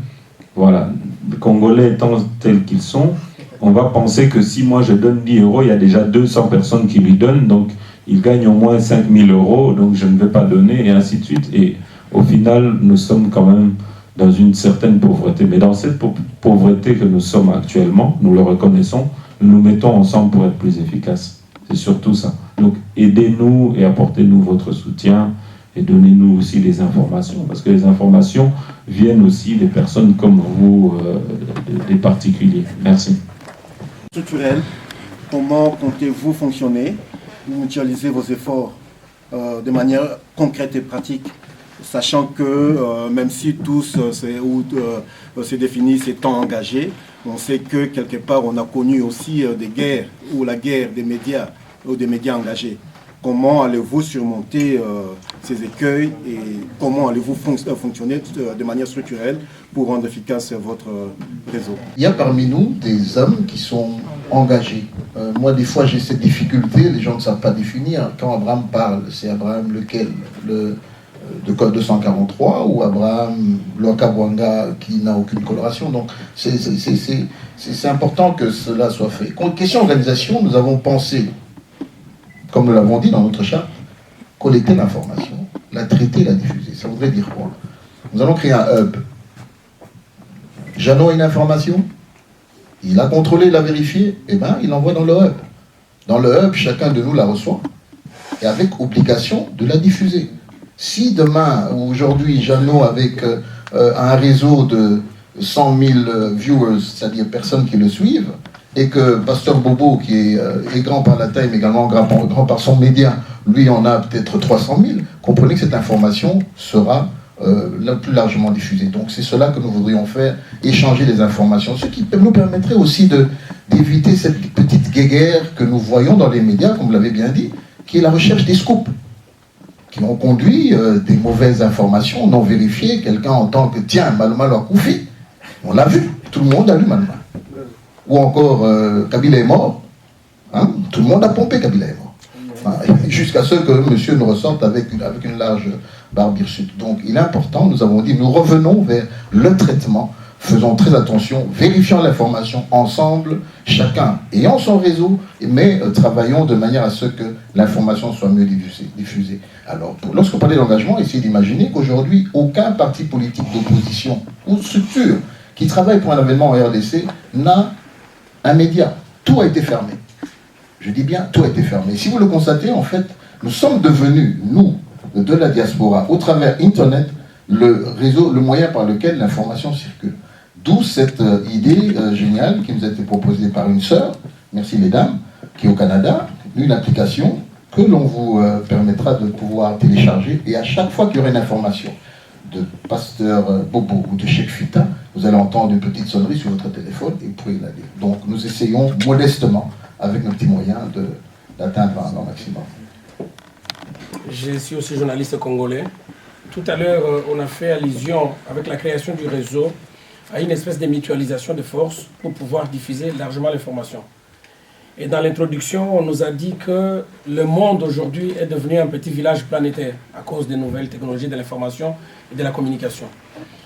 voilà, les Congolais étant tels qu'ils sont, on va penser que si moi je donne 10 €, il y a déjà 200 personnes qui lui donnent, donc il gagne au moins 5 000 €, donc je ne vais pas donner, et ainsi de suite. Et au final, nous sommes quand même dans une certaine pauvreté. Mais dans cette pauvreté que nous sommes actuellement, nous le reconnaissons, nous nous mettons ensemble pour être plus efficaces. C'est surtout ça. Donc aidez-nous et apportez-nous votre soutien et donnez-nous aussi les informations, parce que les informations viennent aussi des personnes comme vous, des particuliers. Merci. Structurel, comment comptez-vous fonctionner, mutualiser vos efforts de manière concrète et pratique, sachant que même si tous se définissent ces temps engagés, on sait que quelque part on a connu aussi des guerres ou la guerre des médias ou des médias engagés. Comment allez-vous surmonter ces écueils et comment allez-vous fonctionner de manière structurelle pour rendre efficace votre réseau? Il y a parmi nous des hommes qui sont engagés. Moi, des fois, j'ai cette difficulté, les gens ne savent pas définir. Quand Abraham parle, c'est Abraham lequel? De code 243 ou Abraham Loakabwanga qui n'a aucune coloration. Donc, c'est important que cela soit fait. Question organisation, nous avons pensé, comme nous l'avons dit dans notre charte, collecter l'information, la traiter, la diffuser. Ça voudrait dire quoi? Nous allons créer un hub. Jeannot a une information, il a contrôlé, il a vérifié, et bien il l'envoie dans le hub. Dans le hub, chacun de nous la reçoit, et avec obligation de la diffuser. Si demain, ou aujourd'hui, Jeannot, avec un réseau de 100 000 viewers, c'est-à-dire personnes qui le suivent, et que Pasteur Bobo, qui est grand par la taille, mais également grand par son média, lui en a peut-être 300 000, comprenez que cette information sera plus largement diffusée. Donc c'est cela que nous voudrions faire, échanger les informations, ce qui nous permettrait aussi d'éviter cette petite guéguerre que nous voyons dans les médias, comme vous l'avez bien dit, qui est la recherche des scoops, qui ont conduit des mauvaises informations non vérifiées. Quelqu'un entend que tiens, Maloma l'a Koufi, on l'a vu, tout le monde a lu Maloma. Ou encore Kabila est mort, hein? Tout le monde a pompé Kabila est mort. Jusqu'à ce que monsieur nous ressorte avec une large barbe hirsute. Donc il est important, nous avons dit, nous revenons vers le traitement, faisons très attention, vérifions l'information ensemble, chacun ayant son réseau, mais travaillons de manière à ce que l'information soit mieux diffusée. Alors, lorsqu'on parlait d'engagement, essayez d'imaginer qu'aujourd'hui, aucun parti politique d'opposition ou structure qui travaille pour un événement en RDC n'a un média. Tout a été fermé. Je dis bien, tout a été fermé. Si vous le constatez, en fait, nous sommes devenus, nous, de la diaspora, au travers Internet, le réseau, le moyen par lequel l'information circule. D'où cette idée géniale qui nous a été proposée par une sœur, merci mesdames, qui est au Canada, une application que l'on vous permettra de pouvoir télécharger, et à chaque fois qu'il y aura une information de Pasteur Bobo ou de Cheikh Fita, vous allez entendre une petite sonnerie sur votre téléphone et vous pouvez la lire. Donc nous essayons modestement, avec nos petits moyens, d'atteindre un maximum. Je suis aussi journaliste congolais. Tout à l'heure, on a fait allusion, avec la création du réseau, à une espèce de mutualisation de forces pour pouvoir diffuser largement l'information. Et dans l'introduction, on nous a dit que le monde aujourd'hui est devenu un petit village planétaire à cause des nouvelles technologies de l'information et de la communication.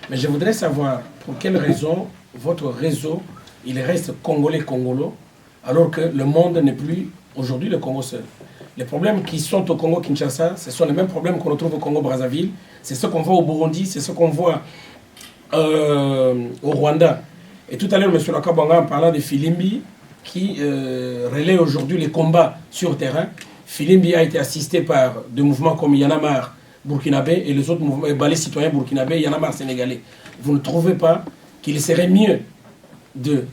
Mais je voudrais savoir pour quelle raison votre réseau, il reste congolais-congolo, alors que le monde n'est plus aujourd'hui le Congo seul. Les problèmes qui sont au Congo-Kinshasa, ce sont les mêmes problèmes qu'on retrouve au Congo-Brazzaville, c'est ce qu'on voit au Burundi, c'est ce qu'on voit au Rwanda. Et tout à l'heure, M. Loakabwanga, en parlant de Filimbi, qui relaie aujourd'hui les combats sur terrain, Filimbi a été assisté par des mouvements comme Yanamar burkinabé et les autres mouvements, Balai citoyen burkinabé, Yanamar sénégalais. Vous ne trouvez pas qu'il serait mieux de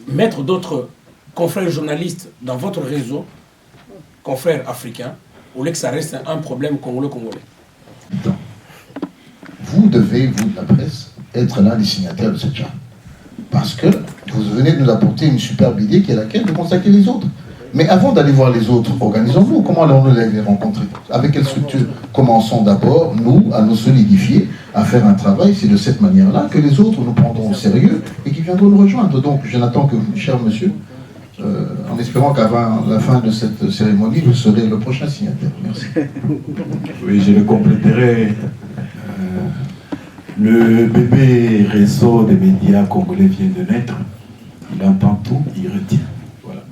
mettre d'autres confrères journalistes dans votre réseau, confrères africains, au lieu que ça reste un problème congolais. Vous devez, vous de la presse, être l'un des signataires de cette charte. Parce que vous venez de nous apporter une superbe idée qui est laquelle de consacrer les autres. Mais avant d'aller voir les autres, organisons-nous. Comment allons-nous les rencontrer? Avec quelle structure? Commençons d'abord, nous, à nous solidifier, à faire un travail. C'est de cette manière-là que les autres nous prendront au sérieux et qui viendront nous rejoindre. Donc, je n'attends que vous, cher monsieur, en espérant qu'avant la fin de cette cérémonie, vous serez le prochain signataire. Merci. Oui, je le compléterai. Le bébé réseau des médias congolais vient de naître. Il entend tout, il retient. Voilà.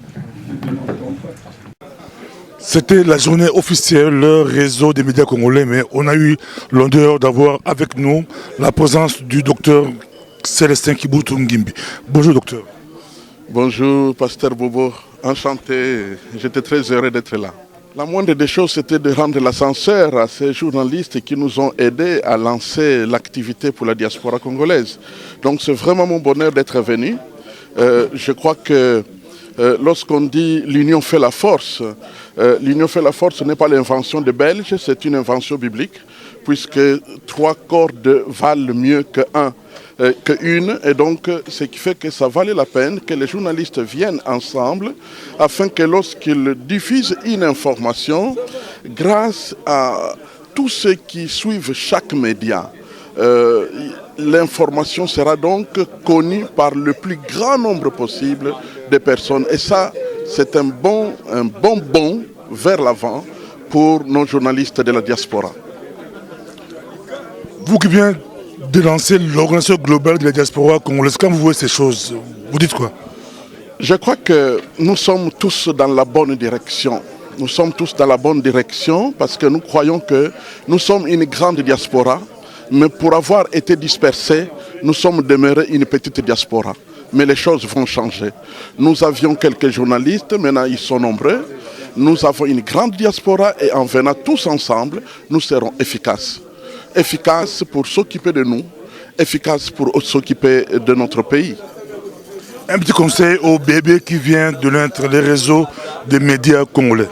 C'était la journée officielle, le réseau des médias congolais, mais on a eu l'honneur d'avoir avec nous la présence du docteur Célestin Kibutu Ngimbi. Bonjour docteur. Bonjour pasteur Bobo, enchanté, j'étais très heureux d'être là. La moindre des choses, c'était de rendre l'ascenseur à ces journalistes qui nous ont aidés à lancer l'activité pour la diaspora congolaise. Donc c'est vraiment mon bonheur d'être venu. Je crois que lorsqu'on dit l'union fait la force ce n'est pas l'invention des Belges, c'est une invention biblique, puisque 3 cordes valent mieux qu'une, et donc ce qui fait que ça valait la peine que les journalistes viennent ensemble afin que lorsqu'ils diffusent une information, grâce à tous ceux qui suivent chaque média, l'information sera donc connue par le plus grand nombre possible de personnes. Et ça, c'est un bon bond vers l'avant pour nos journalistes de la diaspora. Vous qui venez de lancer l'organisation globale de la diaspora congolaise, quand vous voyez ces choses, vous dites quoi? Je crois que nous sommes tous dans la bonne direction. Nous sommes tous dans la bonne direction parce que nous croyons que nous sommes une grande diaspora, mais pour avoir été dispersés, nous sommes demeurés une petite diaspora. Mais les choses vont changer. Nous avions quelques journalistes, maintenant ils sont nombreux. Nous avons une grande diaspora et en venant tous ensemble, nous serons efficaces. Efficaces pour s'occuper de nous, efficaces pour s'occuper de notre pays. Un petit conseil aux bébés qui viennent de l'être les réseaux des médias congolais.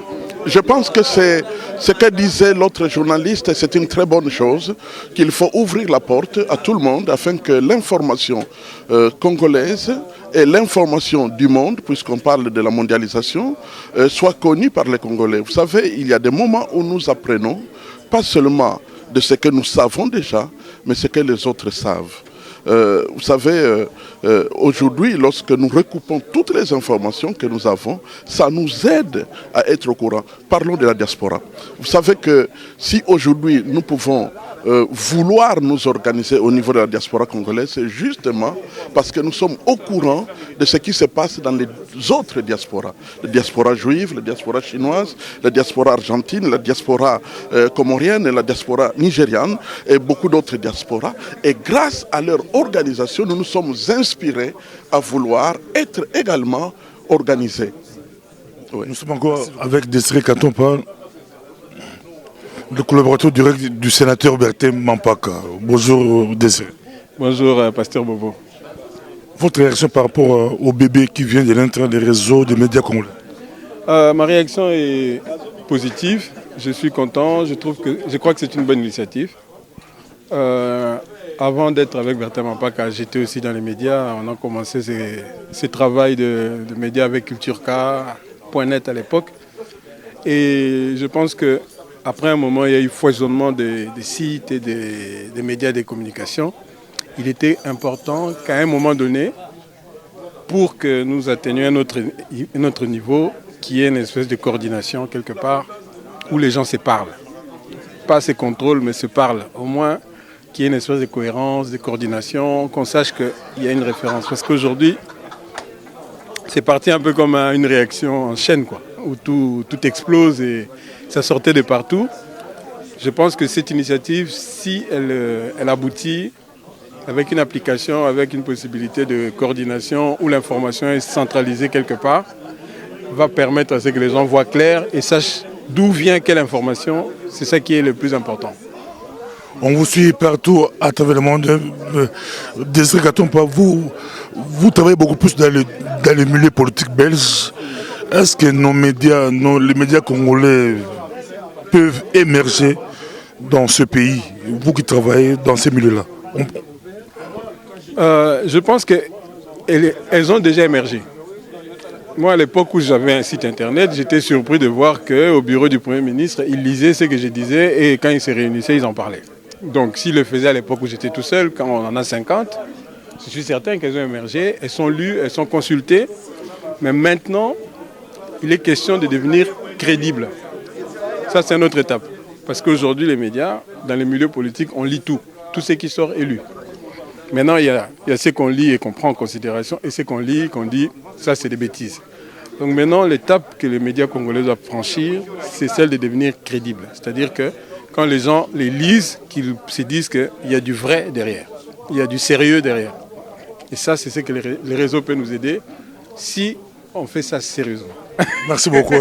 Je pense que c'est ce que disait l'autre journaliste, c'est une très bonne chose, qu'il faut ouvrir la porte à tout le monde afin que l'information congolaise et l'information du monde, puisqu'on parle de la mondialisation, soit connue par les Congolais. Vous savez, il y a des moments où nous apprenons, pas seulement de ce que nous savons déjà, mais ce que les autres savent. Vous savez, aujourd'hui, lorsque nous recoupons toutes les informations que nous avons, ça nous aide à être au courant. Parlons de la diaspora. Vous savez que si aujourd'hui nous pouvons vouloir nous organiser au niveau de la diaspora congolaise, c'est justement parce que nous sommes au courant de ce qui se passe dans les autres diasporas. La diaspora juive, la diaspora chinoise, la diaspora argentine, la diaspora comorienne, la diaspora nigériane et beaucoup d'autres diasporas. Et grâce à leur organisation, nous nous sommes inspirés à vouloir être également organisés. Oui. Nous sommes encore avec Desiré Katompa, le collaborateur direct du sénateur Bertin Mampaka. Bonjour Desiré. Bonjour pasteur Bobo. Votre réaction par rapport au bébé qui vient de l'intérieur des réseaux des médias congolais? Ma réaction est positive. Je suis content. Je crois que c'est une bonne initiative. Avant d'être avec Bertin Mampaka, j'étais aussi dans les médias. On a commencé ce travail de médias avec Cultureka.net à l'époque. Et je pense qu'après un moment, il y a eu foisonnement des sites et des médias de communication. Il était important qu'à un moment donné, pour que nous atteignions un autre niveau, qu'il y ait une espèce de coordination quelque part, où les gens se parlent. Pas se contrôlent, mais se parlent. Au moins, qu'il y ait une espèce de cohérence, de coordination, qu'on sache qu'il y a une référence. Parce qu'aujourd'hui, c'est parti un peu comme une réaction en chaîne, quoi, où tout explose et ça sortait de partout. Je pense que cette initiative, si elle aboutit avec une application, avec une possibilité de coordination où l'information est centralisée quelque part, va permettre à ce que les gens voient clair et sachent d'où vient quelle information. C'est ça qui est le plus important. On vous suit partout à travers le monde. Désiré Katompa, vous travaillez beaucoup plus dans le milieu politique belge. Est-ce que nos médias, les médias congolais peuvent émerger dans ce pays, vous qui travaillez dans ces milieux-là? Je pense qu'elles ont déjà émergé. Moi, à l'époque où j'avais un site internet, j'étais surpris de voir qu'au bureau du Premier ministre, ils lisaient ce que je disais et quand ils se réunissaient, ils en parlaient. Donc, s'ils le faisaient à l'époque où j'étais tout seul, quand on en a 50, je suis certain qu'elles ont émergé, elles sont lues, elles sont consultées. Mais maintenant, il est question de devenir crédible. Ça, c'est une autre étape. Parce qu'aujourd'hui, les médias, dans les milieux politiques, on lit tout. Tout ce qui sort est lu. Maintenant, il y a ce qu'on lit et qu'on prend en considération et ce qu'on lit, qu'on dit, ça c'est des bêtises. Donc maintenant, l'étape que les médias congolais doivent franchir, c'est celle de devenir crédibles. C'est-à-dire que quand les gens les lisent, qu'ils se disent qu'il y a du vrai derrière, il y a du sérieux derrière. Et ça, c'est ce que les réseaux peuvent nous aider si on fait ça sérieusement. Merci beaucoup.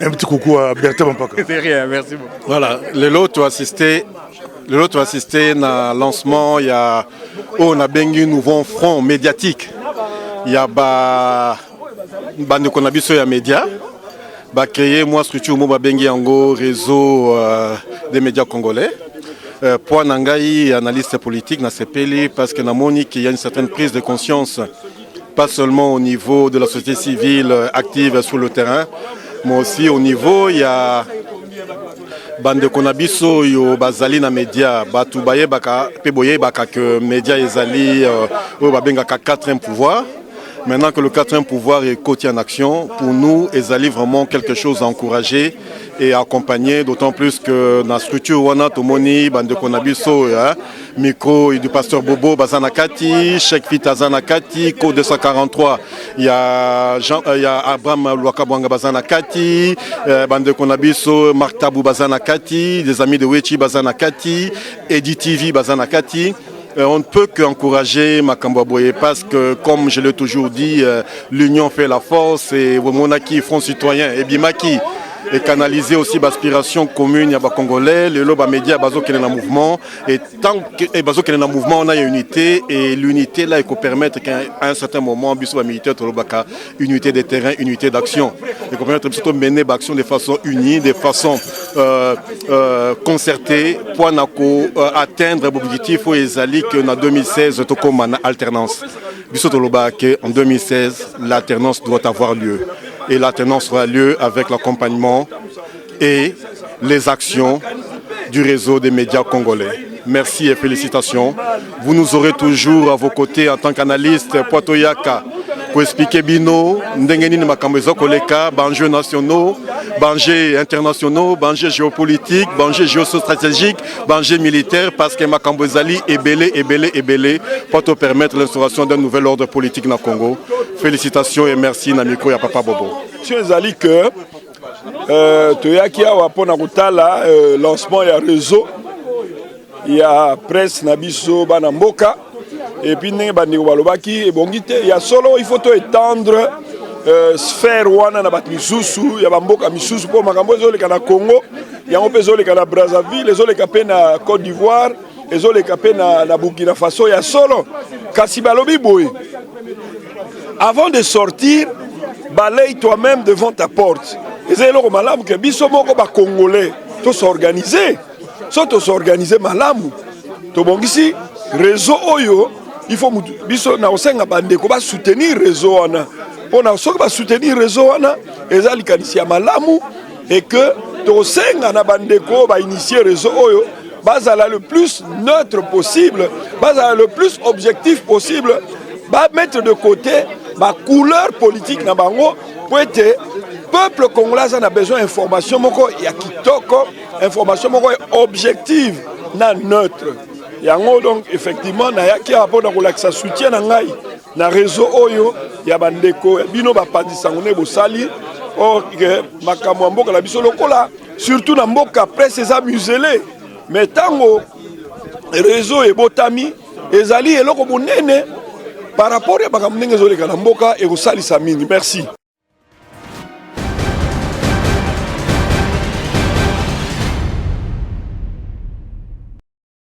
Un petit coucou à Bertrand Mampaka. C'est rien, merci beaucoup. Voilà, le lot tu as assisté à lancement, il y a un nouveau front médiatique. Il y a bande konabiso ya média ba créer moi structure mo ba bengi yango réseau des médias congolais. Pour nangai analyste politique na sepeli parce que namoni qu'il y a une certaine prise de conscience pas seulement au niveau de la société civile active sur le terrain, mais aussi au niveau il y a bande konabiso yo bazali na média batu baye baka pe boye baka que média ezali o ba benga ka quatrième pouvoir. Maintenant que le quatrième pouvoir est côté en action, pour nous, ezali vraiment quelque chose à encourager et à accompagner, d'autant plus que dans la structure wana tomoni bande konabiso micro du pasteur Bobo Bazanakati, Cheikh Vita Zanakati, Code 243, il y a Abraham Luakabwanga Bazanakati, bande konabiso Marc Tabou Bazanakati, des amis de Wechi Bazanakati, Edi TV Bazanakati. On ne peut qu'encourager Makambo Boye parce que, comme je l'ai toujours dit, l'union fait la force et Womonaki, Front Citoyen et Bimaki et canaliser aussi l'aspiration commune il y a Congolais, le loba média bazo qui est dans le mouvement et tant que bazo qui est dans le mouvement on a une unité et l'unité là il peut permettre qu'à un certain moment biso ba militaire to lobaka unité de terrain, unité d'action et peut permettre surtout mener l'action de façon unie, de façon concertée pour atteindre l'objectif où ezali que en 2016 to comme en alternance biso to lobaka en 2016 l'alternance doit avoir lieu. Et l'alternance aura lieu avec l'accompagnement et les actions du réseau des médias congolais. Merci et félicitations. Vous nous aurez toujours à vos côtés en tant qu'analyste Poitoyaka pour expliquer bino, ndengeni makambezo koleka, banjeux nationaux, banjeux internationaux, banjeux géopolitiques, banjeux géostratégiques, banjeux militaires, parce que makambozali est belé pour te permettre l'instauration d'un nouvel ordre politique dans le Congo. Félicitations et merci Namiko et Papa Bobo. Je suis que Toyaki a wapona kutala lancement ya réseau. Il y a presse Nabiso Banamboka et puis Bandeko Balobaki et Bongite. Il y a solo, il faut étendre sphère wana na bat misusu, il y a Bamboka misusu pour Makambo les kana Congo, il y a un peu les kana Brazzaville, les autres les na Côte d'Ivoire, les autres les na Burkina Faso, il y a solo Kasibalobi boy. Avant de sortir, balaye toi-même devant ta porte. Et c'est là malamu que biso moko ba congolais, tous s'organiser. Soto s'organiser malamu. To bongisi réseau oyo, il faut biso na osenga bandeko ba soutenir réseau wana. Pona soki ba soutenir réseau wana, ezali kanisia malamu et que to senga na bandeko ba initier réseau oyo, bazala le plus neutre possible, bazala le plus objectif possible, ba mettre de côté ma couleur politique na bango pour être peuple congolais a besoin d'information moko ya kitoko, information moko objective na neutre. Yango donc effectivement na yaki rapport na kolakisa soutien na ngai na réseau oyo ya bandeko bino ba pandisa ngone bosali or que makambo mboka la biso lokola surtout na mboka presse eza muselé mais tango réseau et botami ezali eloko monene par rapport à makambo ndenge ezoleka na mboka et kosalisa mingi. Merci.